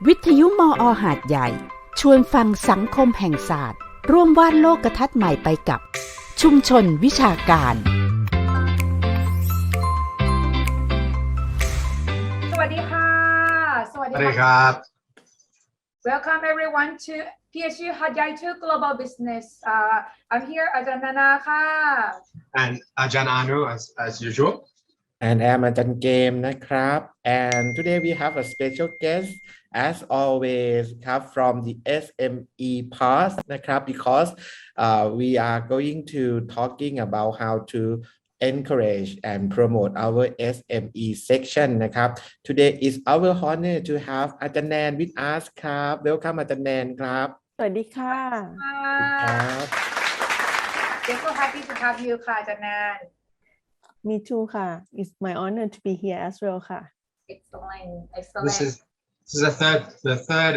วิทยุมอ.หาดใหญ่ชวนฟังสังคมแห่งศาสตร์ร่วมวาดโลกทัศน์ใหม่ไปกับชุมชนวิชาการสวัสดีค่ะสวัสดีครับ Welcome everyone to PSU Hatyai to Global Business. I'm here Arj Nan ค่ะ and Arj Anu as usual and I'm Arj Game นะครับ and today we have a special guest as always ครับ from the SME part นะครับ because we are going to talking about how to encourage and promote our SME section นะครับ Today is our honor to have Arj Nan with us ครับ Welcome Arj Nan ครับสวัสดีค่ะครับ We're so happy to have you ค่ะ Arj Nan Me too ค่ะ It's my honor to be here as well ค่ะ Excellent This is the third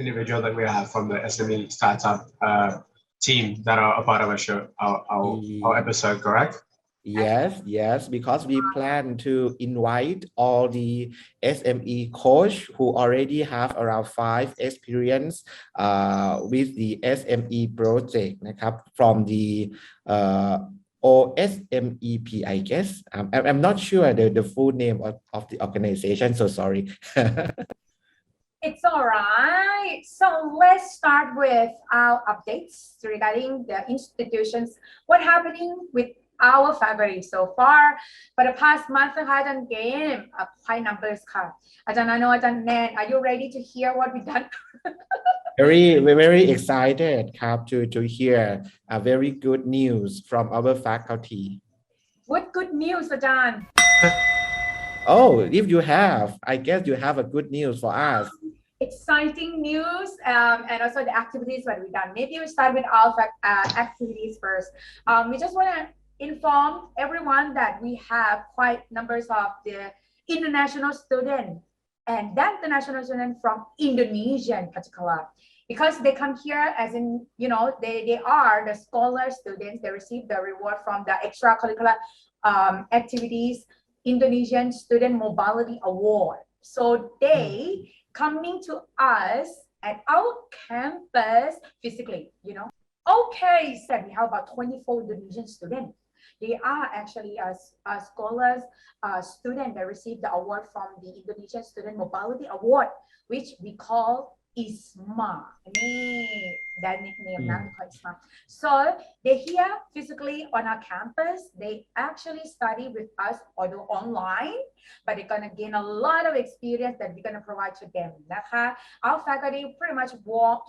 individual that we have from the SME startup team that are a part of our show our episode, correct? Yes, because we plan to invite all the SME coach who already have around 5 experience with the SME project นะครับ from the OSMEP I guess I'm not sure the full name of the organization, so sorry. It's all right. So let's start with our updates regarding the institutions. What's happening with our faculty so far for the past month นะคะอาจารย์เกม high numbers ค่ะอาจารย์Anu อาจารย์ Nan are you ready to hear what we done very excited ครับ to hear a very good news from our faculty. What good news อาจารย์ Oh, if you have, I guess you have a good news for us. Exciting news and also the activities that we've done. Maybe we start with our activities first. We just want to inform everyone that we have quite numbers of the international students and that international student from Indonesia in particular, because they come here as in, you know, they are the scholar students. They receive the reward from the extracurricular activities Indonesian Student Mobility Award. So they coming to us at our campus physically, you know. Okay, said we have about 24 Indonesian students. They are actually scholars, students that received the award from the Indonesian Student Mobility Award, which we call ISMA. That nickname, ISMA. So they're here physically on our campus. They actually study with us, although online, but they're gonna gain a lot of experience that we're gonna provide to them. Our faculty pretty much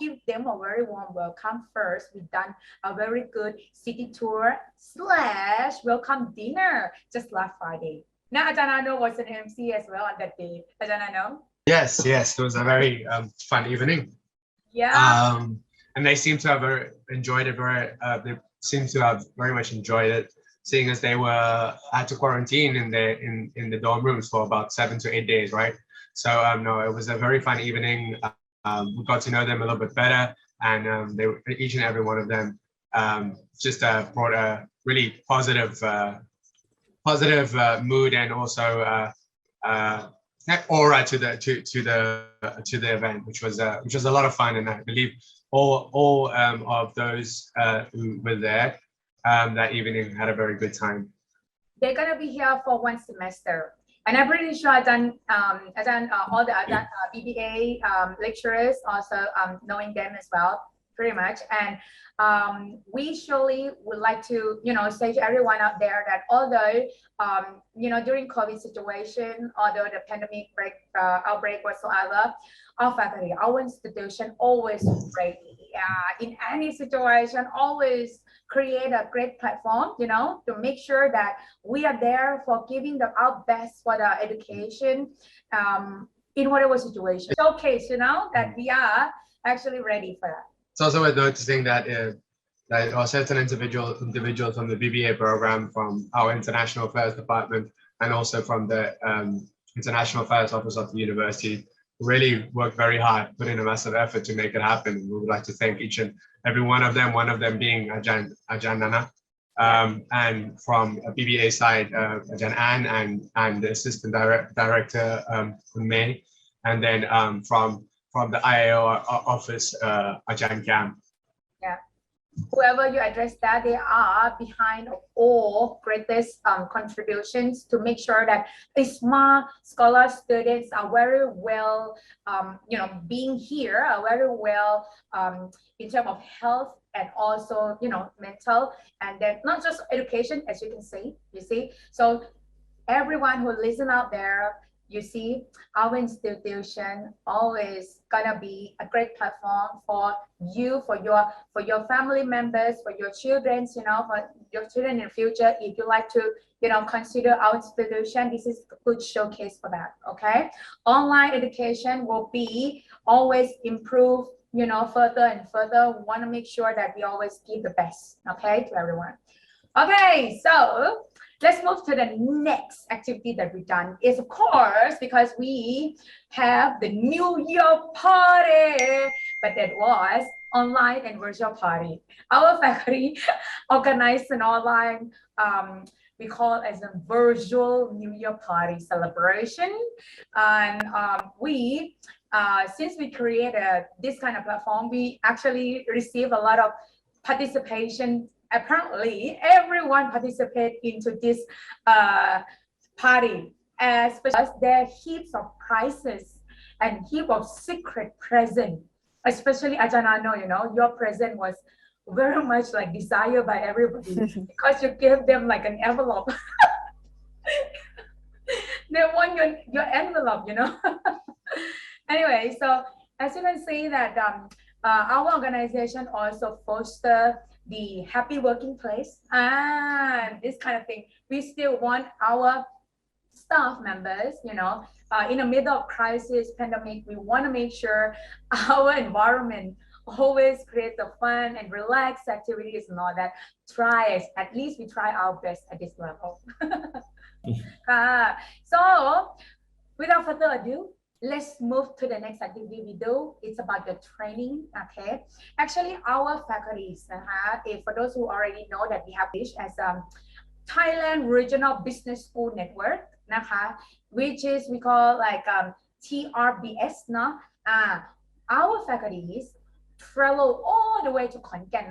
give them a very warm welcome first. We've done a very good city tour / welcome dinner just last Friday. Now Arj Anu was an MC as well on that day. Arj Anu? Yes, it was a very fun evening. Yeah. And they seem to have enjoyed it they seem to have very much enjoyed it, seeing as they had to quarantine in the dorm rooms for about 7 to 8 days, right? So no, it was a very fun evening. We got to know them a little bit better, and each and every one of them just brought a really positive mood and also aura to the event, which was a lot of fun, and I believe all of those who were there that evening had a very good time. They're gonna be here for 1 semester, and I'm pretty sure all the BBA lecturers also knowing them as well, pretty much. And we surely would like to, say to everyone out there that although, during COVID situation, although the pandemic outbreak whatsoever, our faculty, our institution always ready, in any situation, always create a great platform, to make sure that we are there for giving our best for the education in whatever situation. Showcase, that we are actually ready for that. It's also worth noticing that there are certain individuals from the BBA program, from our International Affairs Department, and also from the International Affairs Office of the University, really worked very hard, put in a massive effort to make it happen. We would like to thank each and every one of them being Arj Nan, and from a BBA side, Arj Nan and the Assistant Director, May, and then from from the IAO office, Ajahn Kam. Yeah. Whoever you address that, they are behind all greatest contributions to make sure that ISMA scholar students are very well, being here, are very well in terms of health and also, mental, and then not just education, as you can see, So everyone who listen out there, you see, our institution always gonna be a great platform for you, for your family members, for your children, for your children in the future. If you like to, consider our institution, this is a good showcase for that. Okay, online education will be always improve, further and further. We want to make sure that we always give the best, okay, to everyone. Okay, so let's move to the next activity that we've done is, of course, because we have the New Year party, but that was online and virtual party. Our faculty organized an online, we call it as a virtual New Year party celebration. And since we created this kind of platform, we actually received a lot of participation. Apparently, everyone participated into this party, as there are heaps of prizes and heap of secret present. Especially Arj Nan, your present was very much like desired by everybody because you gave them like an envelope. They want your envelope, Anyway, so as you can see that our organization also foster the happy working place and this kind of thing. We still want our staff members, in the middle of crisis, pandemic, we want to make sure our environment always creates the fun and relaxed activities and all that. At least we try our best at this level. So without further ado, let's move to the next activity we do. It's about the training, okay? Actually, our faculties, for those who already know that we have this as Thailand Regional Business School Network, which is we call like TRBS, our faculties travel all the way to Khon Kaen,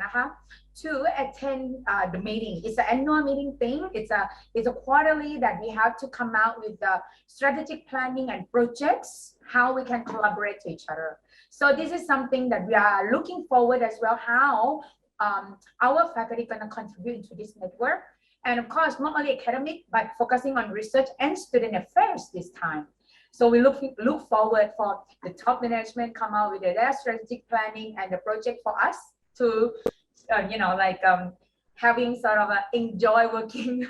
to attend the meeting. It's an annual meeting thing. It's a quarterly that we have to come out with the strategic planning and projects, how we can collaborate to each other. So this is something that we are looking forward as well, how our faculty gonna contribute to this network. And of course, not only academic, but focusing on research and student affairs this time. So we look forward for the top management come out with their strategic planning and the project for us to having sort of enjoy working.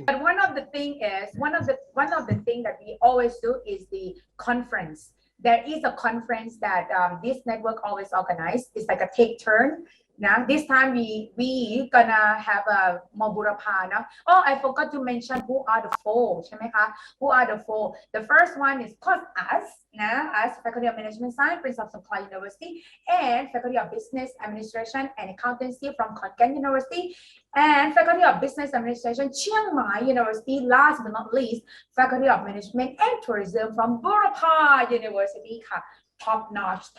But one of the thing that we always do is the conference. There is a conference that this network always organizes. It's like a take turn. Now this time we gonna have a Mobulapa. Oh, I forgot to mention who are the four. Who are the four? The first one is called us, as Faculty of Management Science, Prince of Songkhla University, and Faculty of Business Administration and Accountancy from Khon Kaen University, and Faculty of Business Administration, Chiang Mai University. Last but not least, Faculty of Management and Tourism from Burapha University. Top notch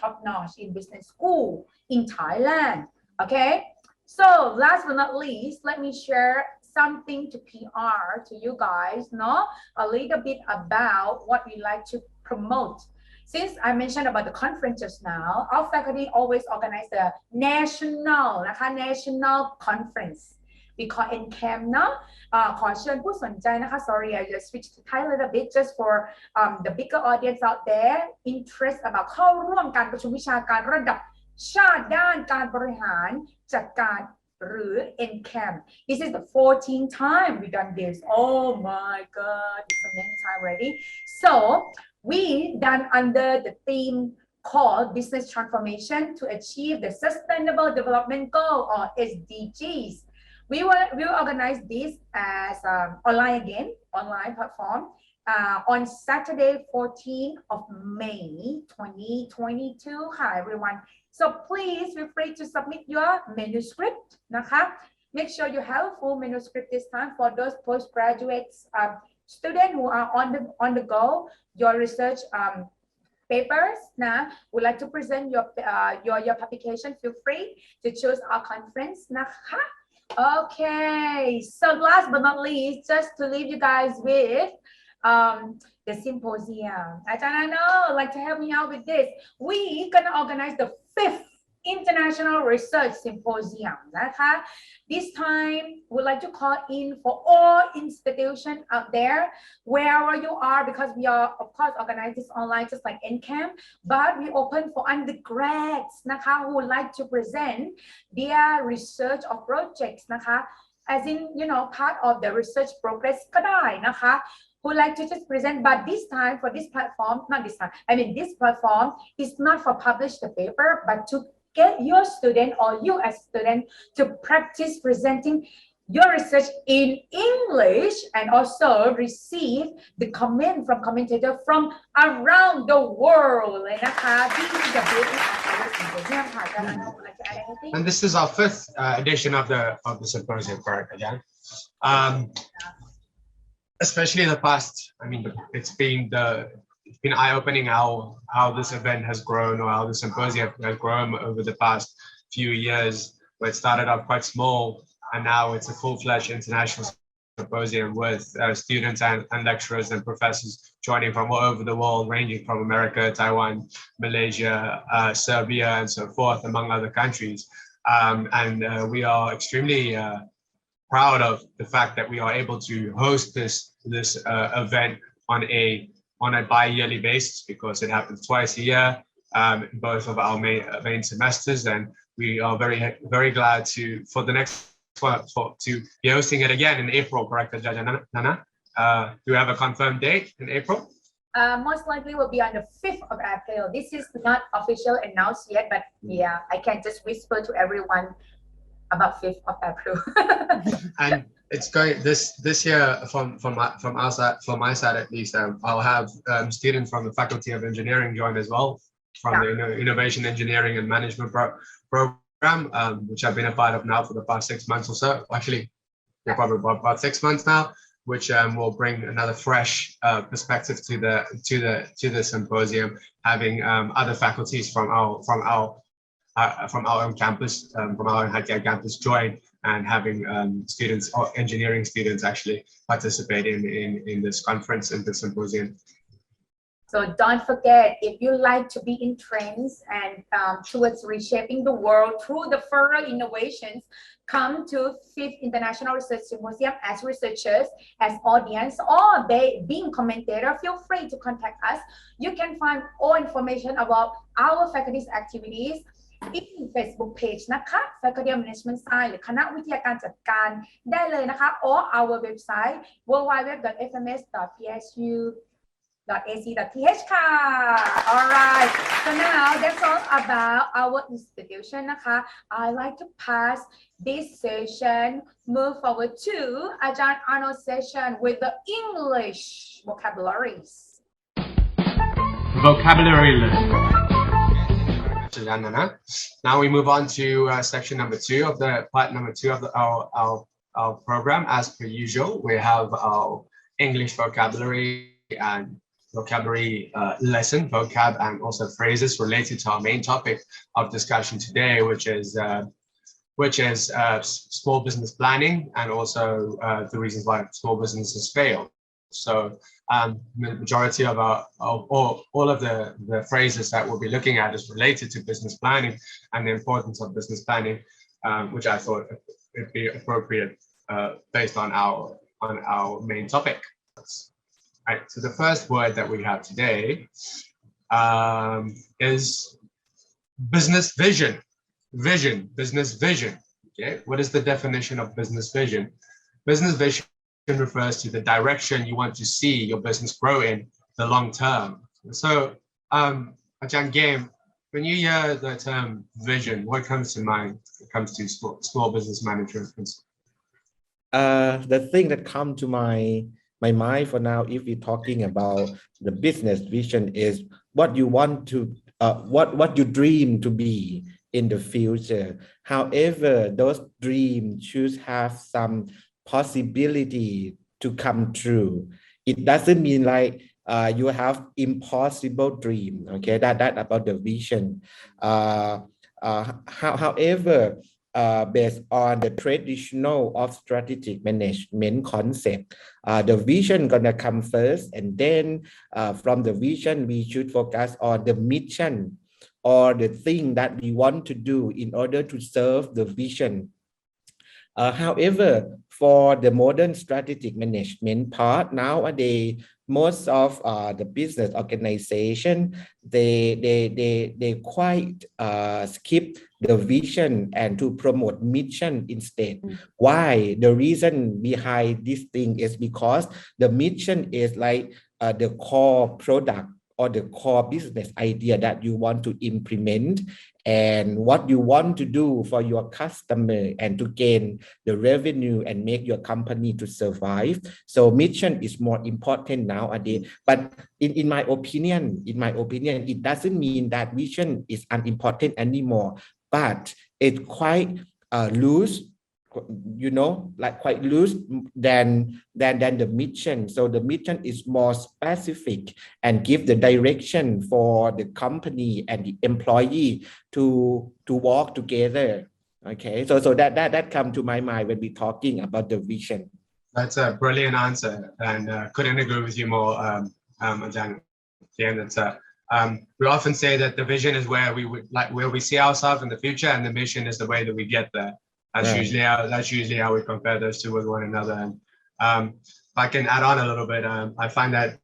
in business school in Thailand. Okay, so last but not least, let me share something to PR to you guys, a little bit about what we like to promote. Since I mentioned about the conference just now, our faculty always organize the national conference. We call NCAM ขอเชิญผู้สนใจนะคะ sorry I just switched to Thai a little bit just for the bigger audience out there interest about เข้าร่วมการประชุมวิชาการระดับชาติด้านการบริหารจัดการหรือ NCAM. This is the 14th time we've done this. Oh my God, it's so many times already. So we done under the theme called Business Transformation to Achieve the Sustainable Development Goal or SDGs. We will organize this as online platform on Saturday, 14th of May, 2022. Hi everyone. So please feel free to submit your manuscript. Make sure you have a full manuscript this time for those postgraduate students who are on the go. Your research papers นะ would like to present your publication, feel free to choose our conference นะคะ Okay, so last but not least, just to leave you guys with the symposium. Ajahn, I know, like to help me out with this. We gonna organize the 5th International Research Symposium. This time, we'd like to call in for all institutions out there, wherever you are, because we are, of course, organize this online just like NCAM, but we open for undergrads who would like to present their research or projects, as in, part of the research progress ก็ได้นะคะ who like to just present, but this time for this platform, not this time, I mean this platform is not for publish the paper, but to get your student or you as student to practice presenting your research in English and also receive the comment from commentator from around the world เลยนะคะ This is the beauty of our symposium ค่ะ Would like to add anything? And this is our 5th edition of the symposium, correct? Again, especially the past. I mean, it's been eye-opening how this event has grown, or how the symposium has grown over the past few years, where it started off quite small, and now it's a full-fledged international symposium with students and lecturers and professors joining from all over the world, ranging from America, Taiwan, Malaysia, Serbia, and so forth, among other countries. And we are extremely proud of the fact that we are able to host this event on a bi-yearly basis, because it happens twice a year, both of our main semesters, and we are very, very glad for the next one to be hosting it again in April, correct, Ajahn Nana? Do you have a confirmed date in April? Most likely will be on the 5th of April. This is not official announced yet, but yeah, I can just whisper to everyone about 5th of April. And it's going this year from our side, from my side at least. I'll have students from the Faculty of Engineering join as well, from the Innovation Engineering and Management program, which I've been a part of now for the past 6 months or so. Actually, probably about 6 months now, which will bring another fresh perspective to the symposium, having other faculties from our own campus, from our Hatyai campus join, and having students or engineering students actually participate in this conference and the symposium. So don't forget, if you like to be in trends and towards reshaping the world through the further innovations, come to 5th International Research Symposium as researchers, as audience, or being commentator. Feel free to contact us. You can find all information about our faculty's activities in Facebook page นะคะ Faculty of Management Science หรือคณะวิทยาการจัดการได้เลยนะคะ or our website www.fms.psu.ac.th ค่ะ Alright, so now that's all about our institution นะคะ I'd like to pass this session, move forward to Ajahn Arnold's session with the English vocabularies. Vocabulary list. Now we move on to section number 2 of the part number 2 of our program. As per usual, we have our English vocabulary and vocabulary lesson, vocab, and also phrases related to our main topic of discussion today, which is small business planning, and also the reasons why small businesses fail. So majority of all of the phrases that we'll be looking at is related to business planning and the importance of business planning, which I thought it'd be appropriate based on our main topic. Right, so the first word that we have today is business vision. Business vision. Okay, what is the definition of business vision? Business vision refers to the direction you want to see your business grow in the long term. So, Ajahn Game, when you hear the term vision, what comes to mind when it comes to small business management? The thing that come to my mind for now, if we're talking about the business vision, is what you want to, what you dream to be in the future. However, those dreams should have some possibility to come true. It doesn't mean like you have impossible dream. Okay, that about the vision. However, based on the traditional of strategic management concept, the vision gonna come first, and then from the vision we should focus on the mission or the thing that we want to do in order to serve the vision. However, for the modern strategic management part nowadays, most of the business organization they quite skip the vision and to promote mission instead. Why? The reason behind this thing is because the mission is like the core product or the core business idea that you want to implement and what you want to do for your customer and to gain the revenue and make your company to survive. So mission is more important nowadays. But in my opinion, it doesn't mean that vision is unimportant anymore, but it quite loose, like quite loose than the mission. So the mission is more specific and give the direction for the company and the employee to work together. Okay, so that come to my mind when we talking about the vision. That's a brilliant answer, and couldn't agree with you more, Ajahn. We often say that the vision is where we see ourselves in the future, and the mission is the way that we get there. That's usually how we compare those two with one another. And if I can add on a little bit, I find that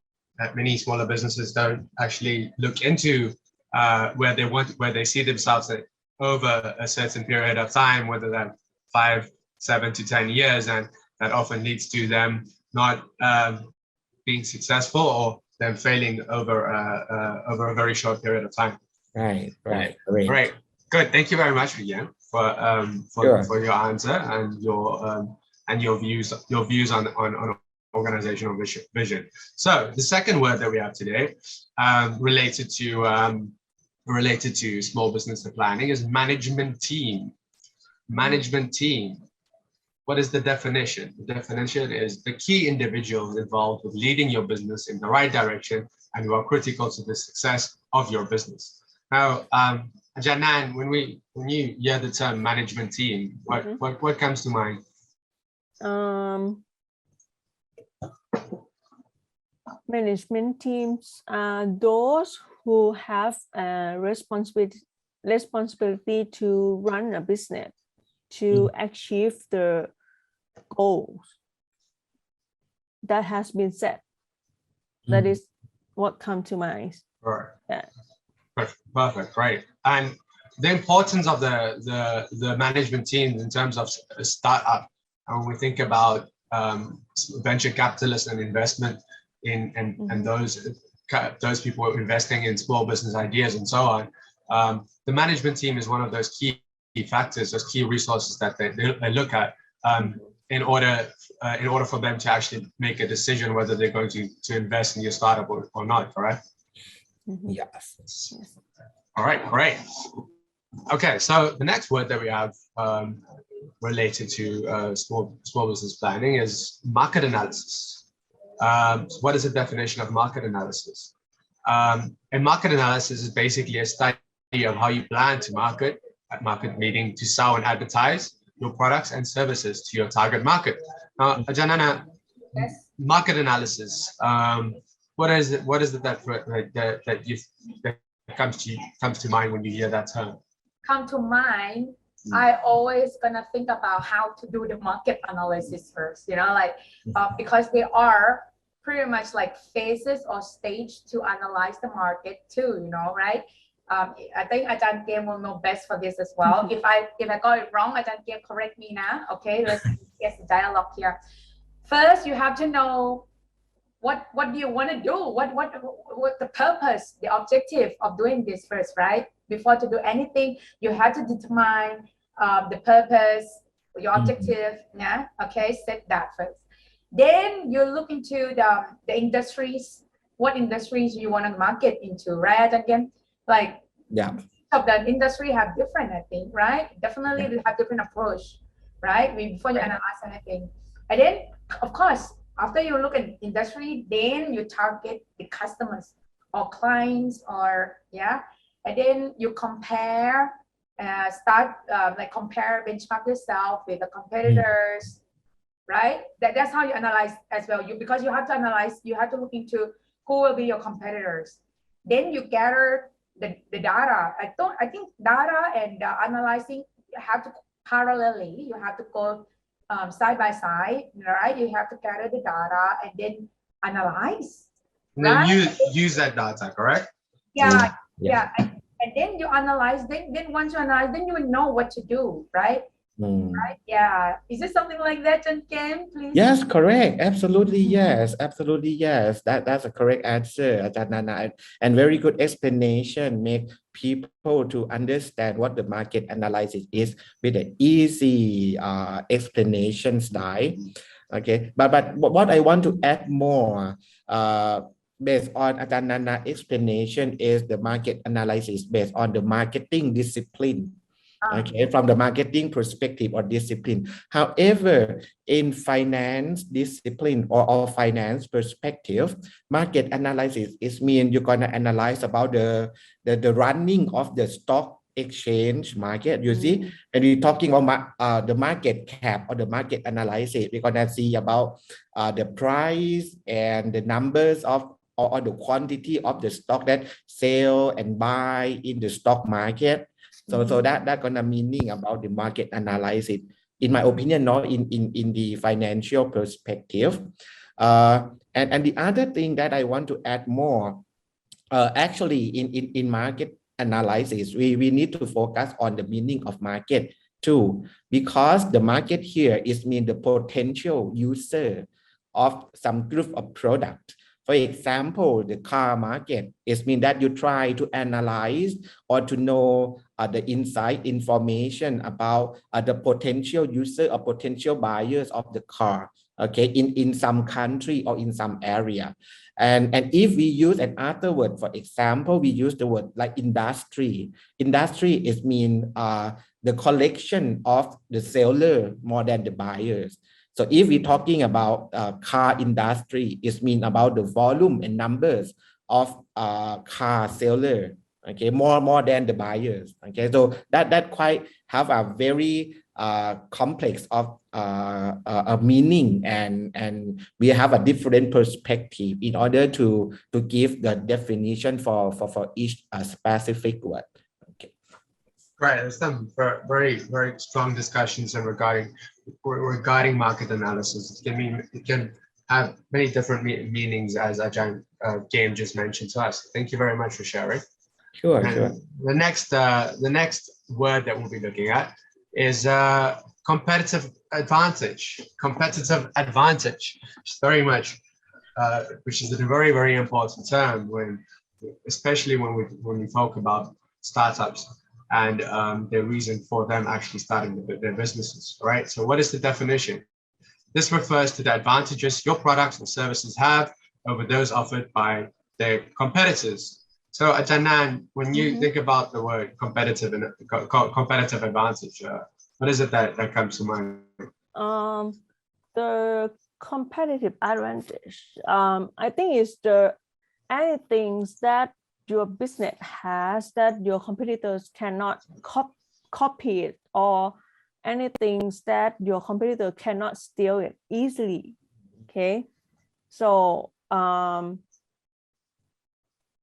many smaller businesses don't actually look into where they see themselves over a certain period of time, whether that's 5, 7 to 10 years, and that often leads to them not being successful or them failing over a very short period of time. Right. Good. Thank you very much, Rian, for your answer and your views on organizational vision. So the second word that we have today, related to small business planning, is management team. Management team. What is the definition? The definition is the key individuals involved with leading your business in the right direction and who are critical to the success of your business. Now, Arj Nan, when you hear the term management team, what comes to mind? Management teams are those who have a responsibility to run a business, to achieve the goals that has been set. That is what comes to mind. Right. Yeah. Perfect. Right. And the importance of the management team in terms of a startup, and when we think about venture capitalists and investment and those people investing in small business ideas and so on, the management team is one of those key factors, those key resources that they look at in order for them to actually make a decision whether they're going to invest in your startup or not. Correct? Yes. All right, great. Okay, so the next word that we have related to small business planning is market analysis. What is the definition of market analysis? And market analysis is basically a study of how you plan to market meaning to sell and advertise your products and services to your target market. Now, Arj Nan, market analysis. What is it that comes to mind when you hear that term? Come to mind, I always gonna think about how to do the market analysis first, because they are pretty much like phases or stage to analyze the market too, right? I think Ajahn Game will know best for this as well. If I got it wrong, Ajahn Game correct me now. Okay, let's get the dialogue here. First, you have to know what do you want to do? What the purpose, the objective of doing this first, right? Before to do anything, you have to determine the purpose, your objective. Yeah. Okay. Set that first. Then you look into the industries. What industries you want to market into, right? Again, like of the industry have different, I think, right? Definitely they have different approach, right? Before you analyze anything, and then of course After you look at industry, then you target the customers or clients or and then you compare, compare, benchmark yourself with the competitors, right? That's how you analyze as well. Because you have to analyze, you have to look into who will be your competitors. Then you gather the data. I think data and analyzing have to parallelly. You have to go side by side, right? You have to gather the data and then analyze. And then use that data, correct? Yeah. And then you analyze. Then once you analyze, then you will know what to do, right? Right? Yeah. Is it something like that, Chen Kim? Please. Yes, correct. Absolutely, yes. Absolutely, yes. That's a correct answer, Arj Nan, and very good explanation. Make people to understand what the market analysis is with an easy explanation style. Okay, but what I want to add more, based on Arj Nan's explanation, is the market analysis based on the marketing discipline. Okay, from the marketing perspective or discipline. However, in finance discipline or finance perspective, market analysis is mean you're gonna analyze about the running of the stock exchange market. You see, and we're talking about the market cap or the market analysis. We're gonna see about the price and the numbers of or the quantity of the stock that sell and buy in the stock market. So that gonna meaning about the market analysis, in my opinion, not in the financial perspective. And the other thing that I want to add more, actually in market analysis, we need to focus on the meaning of market too, because the market here is mean the potential user of some group of product. For example, the car market is mean that you try to analyze or to know the inside information about the potential user or potential buyers of the car, okay, in some country or in some area. And if we use another word, for example, we use the word like industry. Industry is mean the collection of the seller more than the buyers. So if we're talking about car industry, it means about the volume and numbers of car seller, okay, more than the buyers. Okay, so that quite have a very complex of a meaning, and we have a different perspective in order to give the definition for each specific word. Okay. Right, there's some very strong discussions regarding market analysis. It can have many different meanings, as Ajahn James just mentioned to us. Thank you very much for sharing. Sure. The next word that we'll be looking at is competitive advantage. Competitive advantage, very much, which is a very important term especially when we talk about startups and the reason for them actually starting their businesses, right? So what is the definition? This refers to the advantages your products and services have over those offered by their competitors. So Arj Nan, when you think about the word competitive advantage, what is it that comes to mind? The competitive advantage, I think is anything that your business has that your competitors cannot copy it, or anything that your competitor cannot steal it easily. Okay, so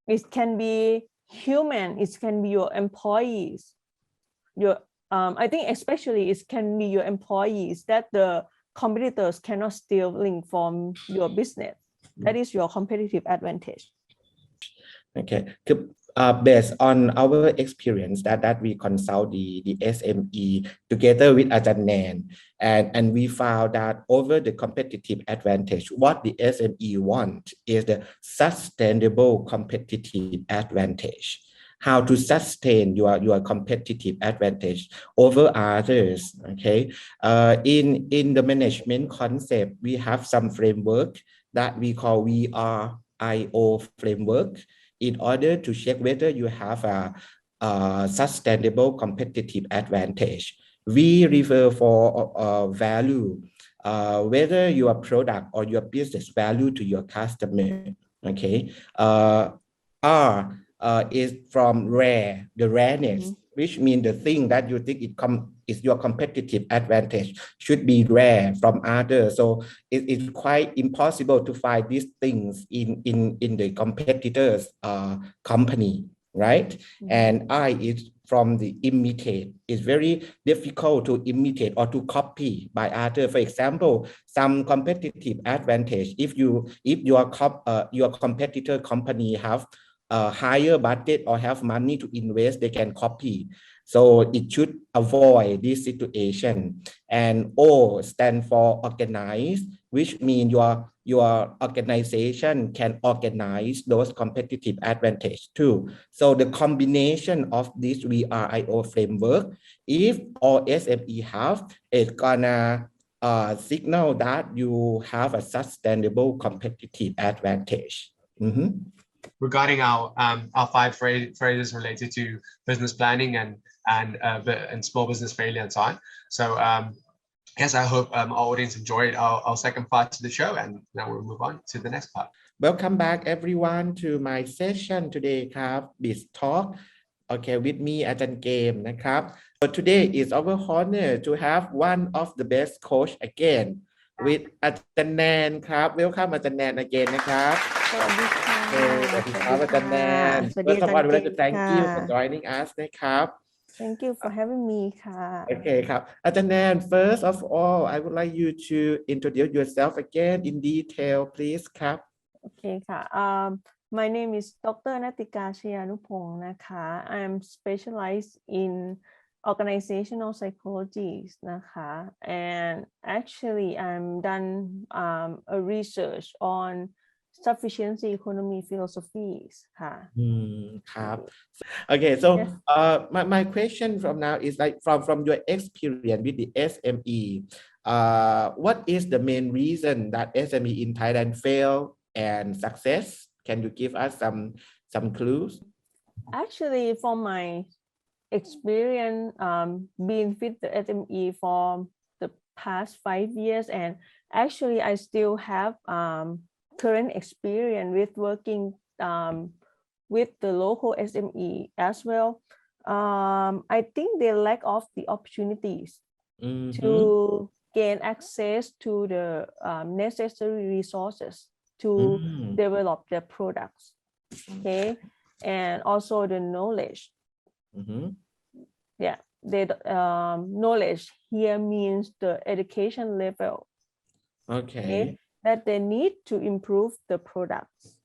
it can be human, it can be your employees. I think especially it can be your employees that the competitors cannot steal from your business. That is your competitive advantage. Okay, based on our experience that we consult the SME together with Arj Nan, and we found that over the competitive advantage, what the SME want is the sustainable competitive advantage. How to sustain your competitive advantage over others. Okay, in the management concept, we have some framework that we call VRIO framework, in order to check whether you have a sustainable competitive advantage. We refer for value, whether your product or your business value to your customer. Okay, R is from rare, the rareness, which means the thing that you think is your competitive advantage should be rare from others. So it's quite impossible to find these things in the competitors' company, right? And I is from the imitate. It's very difficult to imitate or to copy by others. For example, some competitive advantage, if your competitor company have a higher budget or have money to invest, they can copy. So it should avoid this situation. And O stand for organize, which means your organization can organize those competitive advantage too. So the combination of this VRIO framework, if all SME have, it's gonna signal that you have a sustainable competitive advantage. Regarding our 5 phrases related to business planning and small business failure and so on. So yes, I hope our audience enjoyed our second part to the show, and now we'll move on to the next part. Welcome back everyone to my session today ครับ Biz Talk. Okay, with me อาจารย์เกมนะครับ So today is our honor to have one of the best coach again with อาจารย์แนนครับ Welcome อาจารย์แนน again นะครับ สวัสดีค่ะ สวัสดีครับอาจารย์แนน First of all, I would like to thank you for joining us นะครับ Thank you for having me ค่ะ Okay ครับอาจารย์แนน First of all, I would like you to introduce yourself again in detail, please ครับ Okay ค่ะ My name is Dr. Natika Chaiyanupong นะคะ I'm specialized in organizational psychology นะคะ and actually I'm done a research on sufficiency economy philosophies ค่ะ ครับ Okay, so my question from now is like from your experience with the SME, what is the main reason that SME in Thailand fail and success? Can you give us some clues? Actually, from my experience being with the SME for the past 5 years, and actually I still have current experience with working with the local SME as well. I think they lack of the opportunities to gain access to the necessary resources to develop their products, okay, and also the knowledge. Yeah, the knowledge here means the education level. Okay. That they need to improve the products.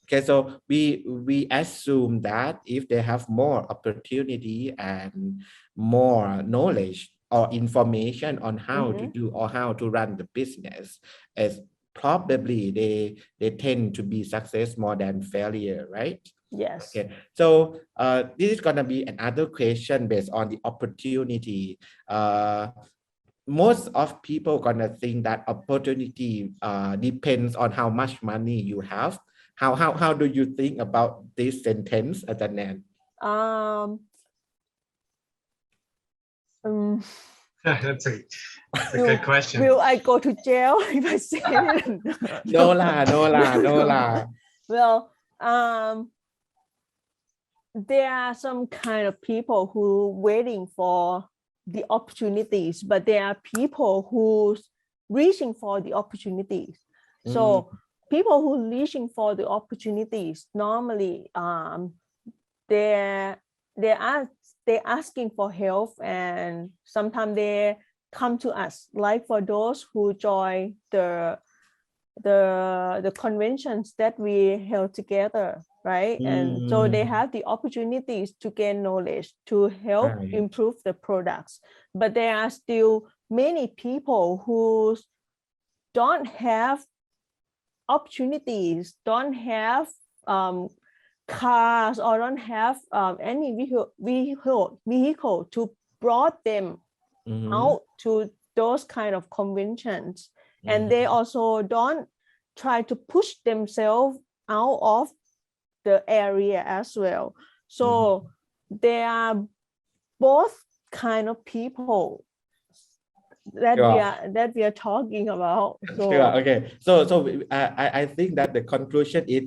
Okay, so we assume that if they have more opportunity and more knowledge or information on how to do or how to run the business, as probably they tend to be success more than failure, right? Yes. Okay, so this is gonna be another question based on the opportunity. Most of people gonna think that opportunity depends on how much money you have. How do you think about this sentence, อาจารย์แนน? That's a good question. Will I go to jail if I say it? No lah. Well, there are some kind of people who waiting for the opportunities, but there are people who's reaching for the opportunities. So people who reaching for the opportunities normally they're asking for help, and sometimes they come to us, like for those who join the conventions that we held together, right? And so they have the opportunities to gain knowledge to help improve the products, but there are still many people who don't have opportunities, don't have cars, or don't have any vehicle to brought them out to those kind of conventions, and they also don't try to push themselves out of the area as well. So there are both kind of people. that Sure. we are talking about. So Sure. Okay. So I think that the conclusion is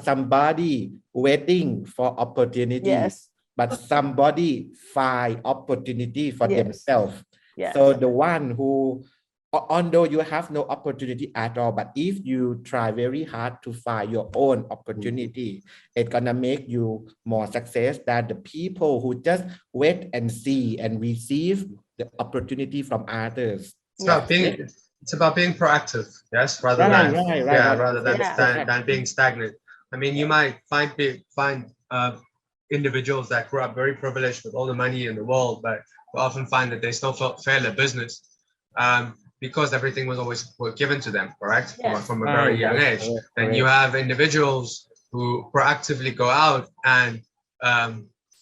somebody waiting for opportunity, yes, but somebody find opportunity for Yes. themselves. yes, So the one who, although you have no opportunity at all, but if you try very hard to find your own opportunity, it's gonna make you more success than the people who just wait and see and receive the opportunity from others. It's about being proactive, yes, rather Right, than right. rather than Yeah. than being stagnant. I mean, you might find individuals that grew up very privileged with all the money in the world, but you often find that they still fail at business because everything was always given to them, correct? Yes. From a very Right, young that's age. correct, Then you have individuals who proactively go out and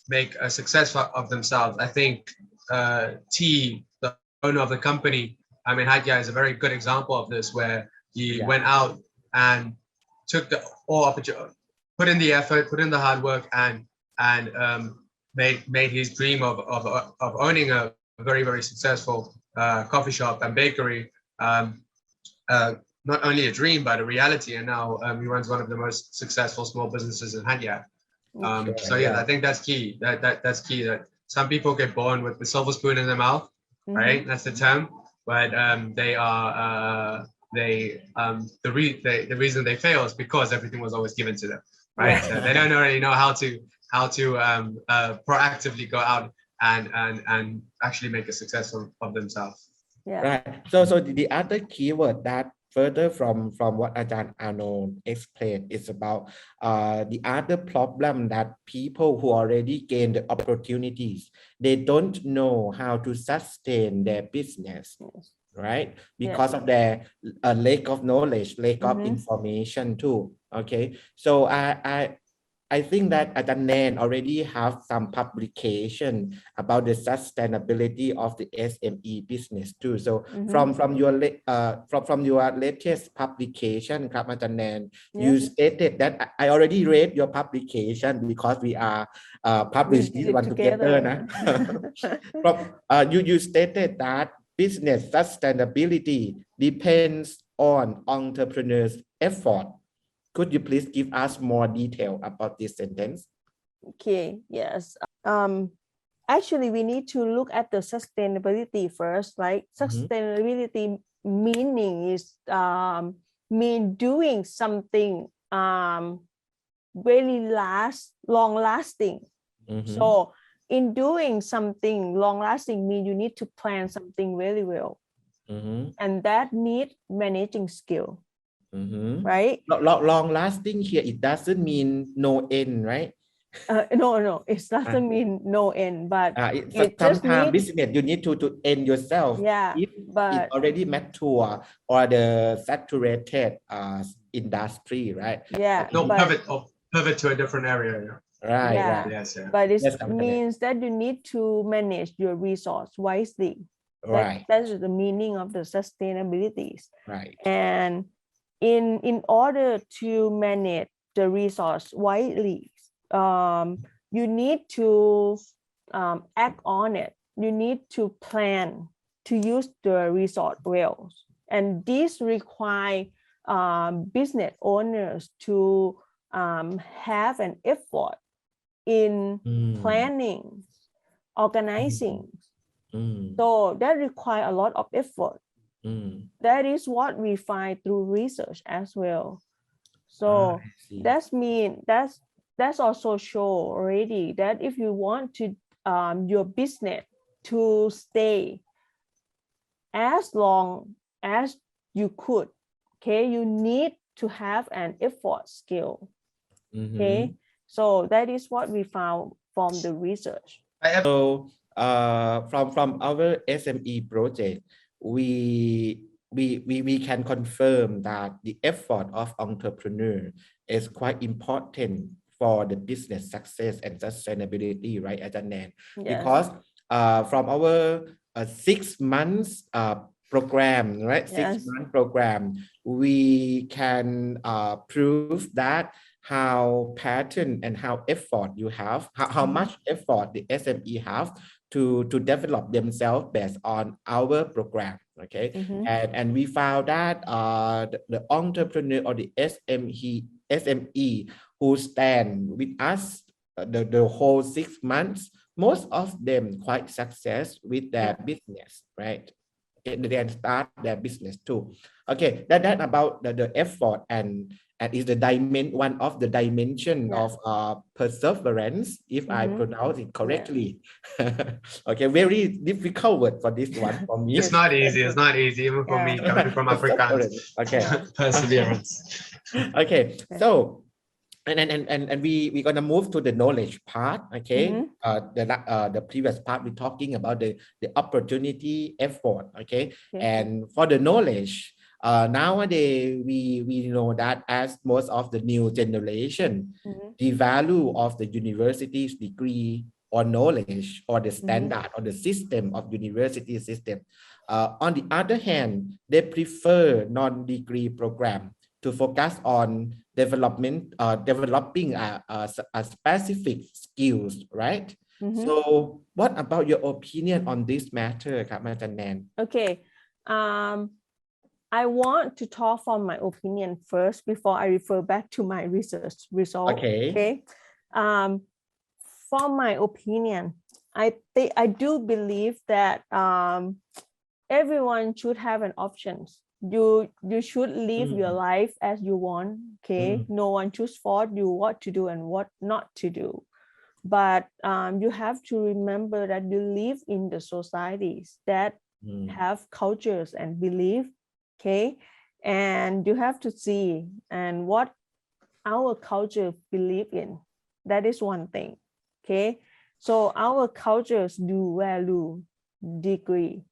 make a success of themselves. I think T, the owner of the company, I mean, Hatyai is a very good example of this, where he Yeah. went out and took the all opportunity, put in the effort, put in the hard work, and made his dream of owning a very, very successful coffee shop and bakery not only a dream but a reality. And now he runs one of the most successful small businesses in Hatyai. So yeah, I think that's key. That's key. That some people get born with the silver spoon in their mouth, right? That's the term. But the reason they fail is because everything was always given to them, right? Yeah. So they don't really know how to proactively go out and actually make a success of themselves. Yeah. Right. So the other keyword that further from what Ajahn Arnold explained is about the other problem that people who already gained the opportunities, they don't know how to sustain their business, right? Because of their lack of knowledge, lack of information too. Okay. So I think that Arj Nan already have some publication about the sustainability of the SME business too. So from your latest publication, Arj Nan, you stated that I already read your publication because we are published this one together. You stated that business sustainability depends on entrepreneurs' effort. Could you please give us more detail about this sentence? Okay, yes. Actually, we need to look at the sustainability first. Like sustainability meaning is mean doing something very long lasting. So in doing something long lasting mean you need to plan something very well, and that need managing skill. Right? Long lasting here, it doesn't mean no end, right? No, it doesn't mean no end, but it just sometimes need business you need to end yourself. Yeah, if but it already mature or the saturated industry, right? Yeah, No, but pivot to a different area. Right, yeah, right. Yes, yeah. but it Yes, means that you need to manage your resource wisely. Right. That's the meaning of the sustainabilities. Right. And in order to manage the resource wisely, you need to act on it. You need to plan to use the resource well, and this require business owners to have an effort in planning, organizing. So that require a lot of effort. That is what we find through research as well. So that's also show already that if you want to your business to stay as long as you could, okay, you need to have an effort skill. Okay, so that is what we found from the research. So from our SME project, we can confirm that the effort of entrepreneur is quite important for the business success and sustainability, right, Arj Nan? Yes. Because from our 6 months program, right? Yes. 6-month program, we can prove that how pattern and how effort you have, how much effort the SME have to develop themselves based on our program. Okay, and we found that the entrepreneur or the SME who stand with us the whole 6 months, most of them quite success with their business, right? They can start their business too. Okay, that about the effort and is the one of the dimension of perseverance, if I pronounce it correctly. Okay, very difficult word for this one for me. It's not easy. It's not easy even for me coming from Afrikaans. Okay, Perseverance. Okay, so and we gonna move to the knowledge part. Okay, the previous part we talking about the opportunity, effort. Okay, and for the knowledge. Nowadays, we know that as most of the new generation, the value of the university's degree or knowledge or the standard or the system of university system. On the other hand, they prefer non-degree program to focus on developing a specific skills, right? So, what about your opinion on this matter, ครับอาจารย์แนน Okay. I want to talk from my opinion first before I refer back to my research result. Okay. From my opinion, I do believe that everyone should have an options. You should live your life as you want. Okay. No one choose for you what to do and what not to do. But you have to remember that you live in the societies that have cultures and belief. Okay, and you have to see and what our culture believe in. That is one thing. Okay, so our cultures do value degree.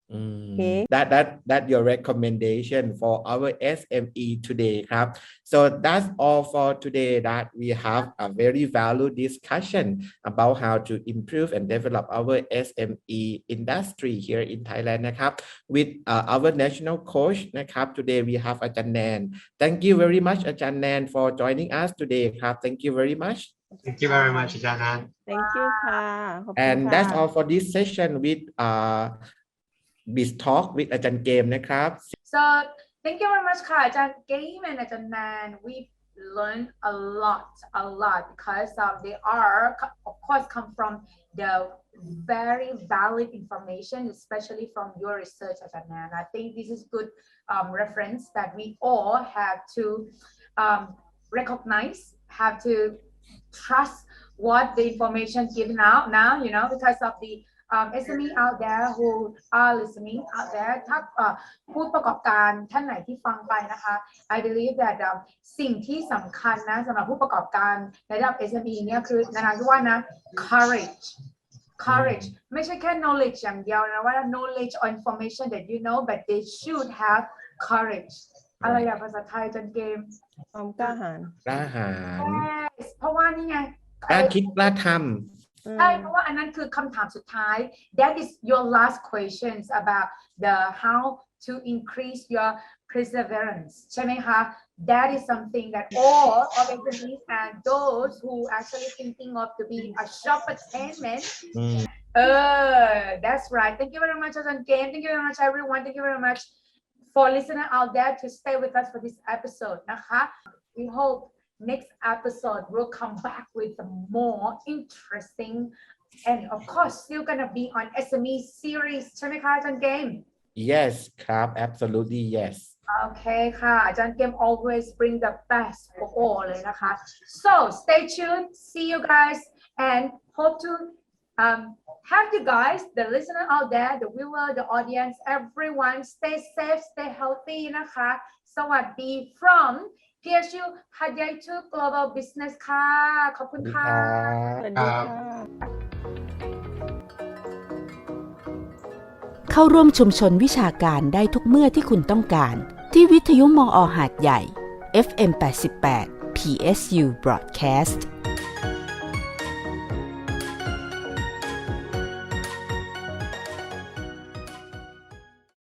Okay. That your recommendation for our SME today, ครับ so that's all for today that we have a very valued discussion about how to improve and develop our SME industry here in Thailand นะครับ with our national coach นะครับ today we have อาจารย์แนน thank you very much อาจารย์แนน for joining us today ครับ thank you very much. Thank you very much, Arj Nan. Thank you ค่ะ and that's all for this session with Biz Talk with อาจารย์เกมนะครับ So thank you very much ค่ะอาจารย์เกม and อาจารย์แนน we learned a lot because they are of course come from the very valid information, especially from your research,อาจารย์แนน. I think this is good reference that we all have to recognize, have to trust what the information given out now, you know, because of the SME out there who are listening out there ถ้าผู้ประกอบการท่านไหนที่ฟังไปนะคะ I believe that สิ่งที่สำคัญนะสำหรับผู้ประกอบการในระดับ SME เนี่ยคือนาที่ว่านะ courage ไม่ใช่แค่ knowledge อย่างเดียวนะว่า knowledge or information that you know but they should have courage อะไรอย่างภาษาไทยจันเกมความกล้าหาญ yes เพราะว่านี่ไง กล้าคิดกล้าทำใช่เพราะว่าอันนั้นคือคำถามสุดท้าย that is your last questions about the how to increase your perseverance ใช่ไหมคะ that is something that all of SMEs and those who actually thinking of to be a shop attendant that's right. Thank you very much อาจารย์เกม thank you very much everyone. Thank you very much for listening out there to stay with us for this episode นะคะ we hope next episode will come back with more interesting and of course still gonna be on SME series ใช่ไหมคะอาจารย์เกม yes ครับ absolutely yes okay ค่ะอาจารย์เกม always bring the best for all เลยนะคะ so stay tuned see you guys and hope to have you guys the listener out there the viewer the audience everyone stay safe stay healthy นะคะสวัสดี from PSU Hatyai to Global Business ค่ะขอบคุณค่ะ สวัสดีค่ะ เข้าร่วมชุมชนวิชาการได้ทุกเมื่อที่คุณต้องการที่วิทยุมอ.หาดใหญ่ FM 88 PSU Broadcast